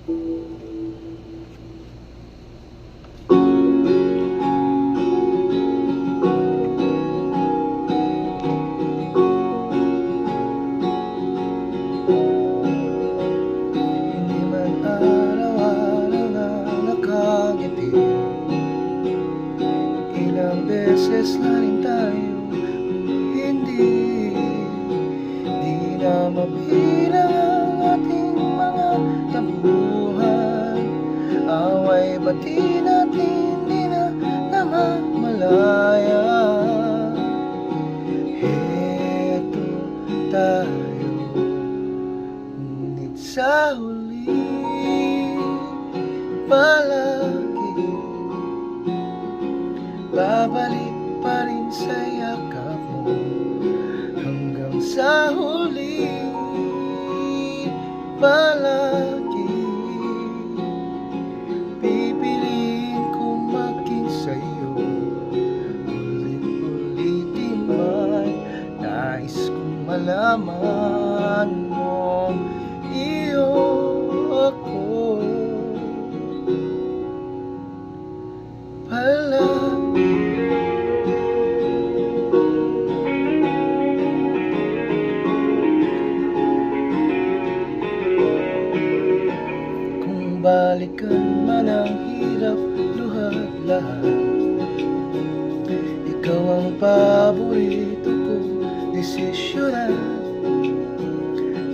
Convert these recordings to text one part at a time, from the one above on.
Hindi man araw-araw na nakangiti, ilang beses na rin tayo hindi. Di na mabilang ang ating mga tampuhan, away bati natin di na namamalayan. Heto tayo, ngunit sa huli palagi babalik pa rin sa yakap mo. Hanggang sa huli palagi pipiliin kong maging sa'yo. Ulit-ulitin man, nais kong malaman mo, iyo ako palagi. Kung balikan man ang hirap, luhat lahat, ikaw ang paborito kong desisyonan.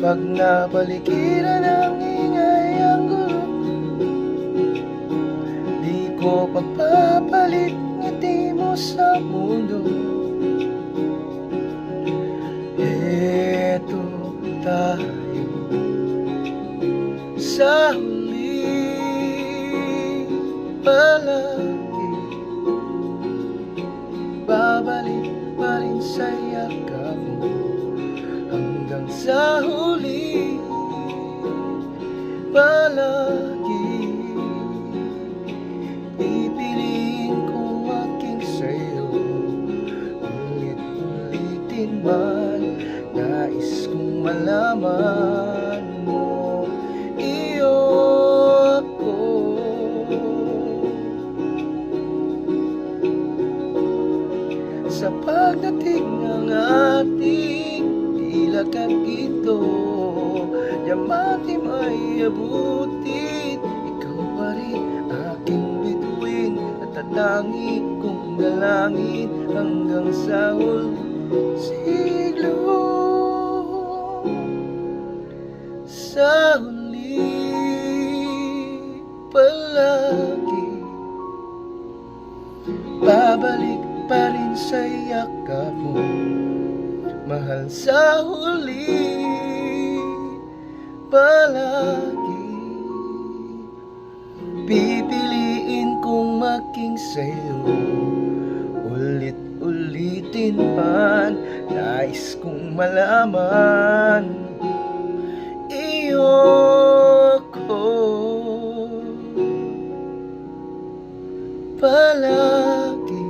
Pag napaligiran ang ingay ang gulo, di ko pagpapalit ngiti mo sa mundo. Eto tayo sa huli palagi babalik pa rin sa yakap mo. Hanggang sa huli palagi pipiliin kong maging sa'yo. Ulit-ulitin man, nais kong malaman mo, iyo ako sa pagdating ng ating ilagag ito. Yamati may abutin, ikaw pa rin aking bituin at tatangi kong dalangin hanggang sa huling siglo. Sa huli palagi babalik pa rin sa yakap mo, mahal. Sa huli palagi pipiliin kong maging sa'yo. Ulit-ulitin man, nais kong malaman, iyo ko palagi.